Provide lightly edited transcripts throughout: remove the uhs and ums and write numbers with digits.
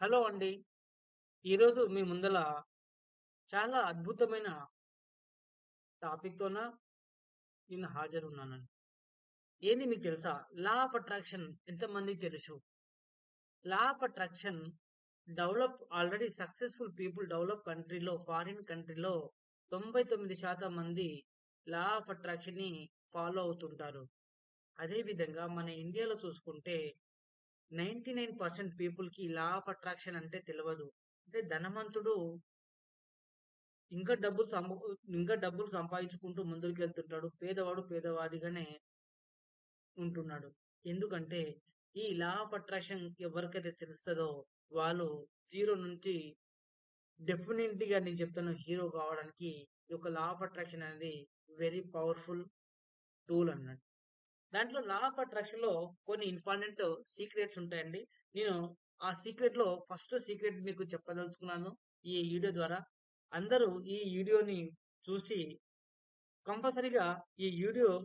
Hello అండి. ఈరోజు మీ ముందల చాలా అద్భుతమైన టాపిక్‌తోన నేను హాజరున్నానండి. ఏంది మీకు తెలుసా? లా ఆఫ్ అట్రాక్షన్ ఎంతమందికి తెలుసు? Law of attraction already successful people develop కంట్రీలో, ఫారిన్ కంట్రీలో 99% మంది లా ఆఫ్ అట్రాక్షన్‌ని ఫాలో అవుతుంటారు. అదే విధంగా మన ఇండియాలో చూసుకుంటే 99% పీపుల్‌కి లా ఆఫ్ అట్రాక్షన్ అంటే తెలవదు. అంటే ధనవంతుడు ఇంకా డబ్బులు సంబ ఇంకా డబ్బులు సంపాదించుకుంటూ ముందరికెళ్తుంటాడు. పేదవాడు పేదవాడిగానే ఉంటున్నాడు. ఎందుకంటే, ఈ లా ఆఫ్ అట్రాక్షన్ ఎవరికైతే తెలుస్తదో వాళ్ళు జీరో నుంచి డెఫినెట్‌గా నేను చెప్తాను హీరో కావడానికి ఈ యొక్క లా ఆఫ్ అట్రాక్షన్ అనేది వెరీ పవర్‌ఫుల్ టూల్ అన్నట్టు. దాంట్లో లా ఆఫ్ అట్రాక్షన్‌లో కొన్ని ఇంపార్టెంట్ సీక్రెట్స్ ఉంటాయండి. నేను ఆ సీక్రెట్‌లో ఫస్ట్ సీక్రెట్ మీకు చెప్పదలుచుకున్నాను ఈ వీడియో ద్వారా. అందరూ ఈ వీడియోని చూసి కంపల్సరీగా ఈ వీడియోలో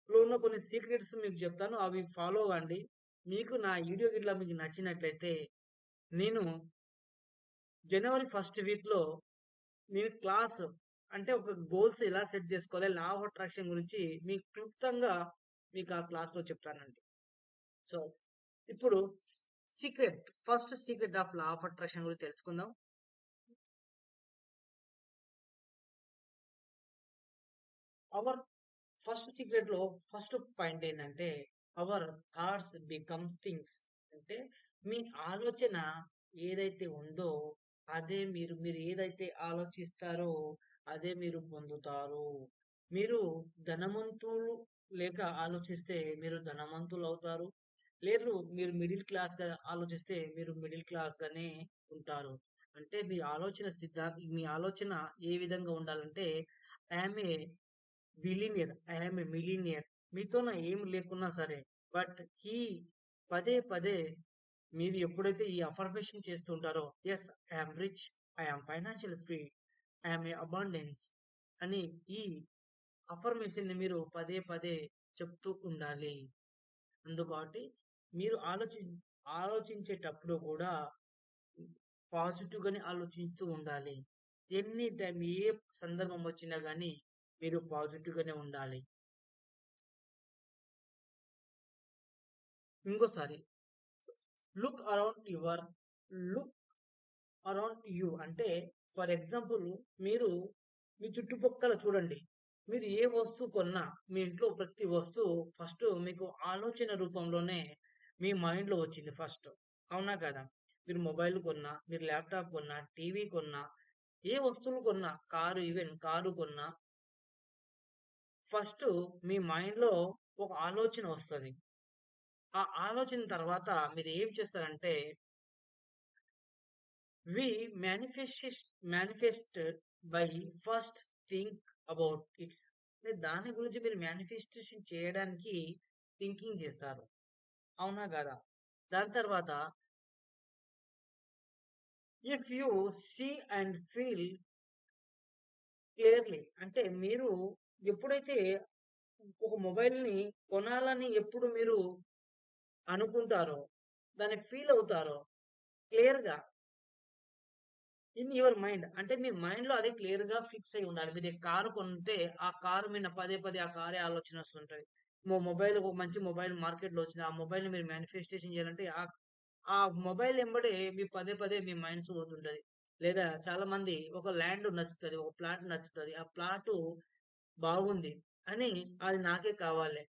ఉన్న కొన్ని సీక్రెట్స్ మీకు చెప్తాను. అవి ఫాలో అవ్వండి. మీకు నా వీడియో గిట్ల మీకు నచ్చినట్లయితే నేను జనవరి ఫస్ట్ వీక్‌లో నేను అంటే ఒక గోల్స్ ఎలా సెట్ చేసుకోవాలి, లా ఆఫ్ అట్రాక్షన్ గురించి మీకు క్లుప్తంగా మీకు ఆ క్లాస్‌లో చెప్తానండి. సో, ఇప్పుడు first secret of law of attraction గురించి తెలుసుకుందాం. అవర్ ఫస్ట్ సీక్రెట్‌లో ఫస్ట్ పాయింట్ ఏంటంటే, అవర్ థాట్స్ బికమ్ థింగ్స్. అంటే మీ ఆలోచన ఏదైతే ఉందో మీరు ఏదైతే ఆలోచిస్తారో అదే మీరు పొందుతారు. మీరు ధనవంతులు లేక ఆలోచిస్తే మీరు ధనవంతులవుతారు. లేదు మీరు మిడిల్ క్లాస్‌గా ఆలోచిస్తే మీరు మిడిల్ క్లాస్‌గానే ఉంటారు. అంటే మీ ఆలోచన ఏ విధంగా ఉండాలంటే I am a I am a millionaire. మీతోన ఏం లేకున్నా సరే. బట్ ఈ పదే పదే మీరు ఎప్పుడైతే ఈ అఫర్మేషన్ చేస్తుంటారో, yes I am rich, I am financially free, I am a abundance అని ఈ అఫర్మేషన్‌ని మీరు పదే పదే చెప్తూ ఉండాలి. అందుకాబట్టి మీరు ఆలోచించేటప్పుడు కూడా పాజిటివ్ గానే ఆలోచిస్తూ ఉండాలి. ఎనీ టైమ్ ఏ సందర్భం వచ్చినా గాని మీరు పాజిటివ్ గానే ఉండాలి. ఇంకోసారి look around your look around you అంటే ఫర్ ఎగ్జాంపుల్ మీరు మీ చుట్టుపక్కల చూడండి. మీరు ఏ వస్తువు కొన్నా మీ ఇంట్లో ప్రతి వస్తువు ఫస్ట్ మీకు ఆలోచన రూపంలోనే మీ మైండ్‌లో వచ్చింది ఫస్ట్. అవునా కదా? మీరు మొబైల్ కొన్నా, మీరు ల్యాప్‌టాప్ కొన్నా, టీవీ కొన్నా, ఏ వస్తువులు కొన్నా, కారు కొన్నా ఫస్ట్ మీ మైండ్‌లో ఒక ఆలోచన వస్తది. ఆ ఆలోచన తర్వాత మీరు ఏం చేస్తారంటే we manifest by first think about its. దాని గురించి మీరు మేనిఫెస్టేషన్ చేయడానికి థింకింగ్ చేస్తారు. అవునా కదా? దాని తర్వాత if you see and feel clearly అంటే మీరు ఎప్పుడైతే ఒక మొబైల్‌ని కొనాలని ఎప్పుడు మీరు అనుకుంటారో, దాన్ని ఫీల్ అవుతారో క్లియర్‌గా ఇన్ యువర్ మైండ్ అంటే మీ మైండ్‌లో అదే క్లియర్‌గా ఫిక్స్ అయ్యి ఉండాలి. మీరు కారు కొంటే, ఆ కారు మీద పదే పదే ఆ కారే ఆలోచన వస్తుంటది. ఒక మంచి మొబైల్ మార్కెట్‌లో వచ్చింది. ఆ మొబైల్‌ని మీరు మేనిఫెస్టేషన్ చేయాలంటే ఆ మొబైల్ ఎంబడే మీ పదే పదే మీ మైండ్స్ పోతుంటది. లేదా చాలామంది ఒక ల్యాండ్ నచ్చుతది. ఒక ప్లాట్ నచ్చుతది. ఆ ప్లాటు బాగుంది అని అది నాకే కావాలి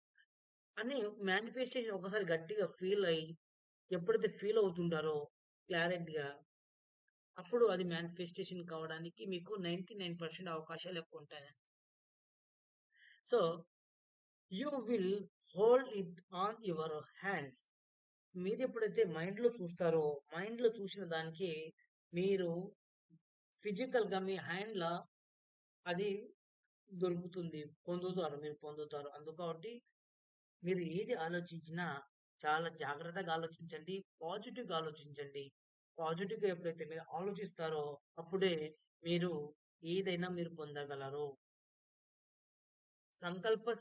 అని మేనిఫెస్టేషన్ ఒకసారి గట్టిగా ఫీల్ అయ్యి ఎప్పుడైతే ఫీల్ అవుతుంటారో క్లారిటీగా అప్పుడు అది మేనిఫెస్టేషన్ కావడానికి మీకు 99% అవకాశాలు ఎక్కువుంటాయండి. So, you will hold it on your hands. మీరెప్పుడైతే మైండ్‌లో చూసిన దానికి మీరు ఫిజికల్‌గా మీ హ్యాండ్‌ల అది మీరు పొందుతారు. అందుకాబట్టి మీరు ఏది ఆలోచించినా చాలా జాగ్రత్తగా ఆలోచించండి. పాజిటివ్‌గా ఆలోచించండి. పాజిటివ్‌గా ఎప్పుడైతే మీరు ఆలోచిస్తారో అప్పుడే మీరు ఏదైనా మీరు పొందగలరు. సంకల్ప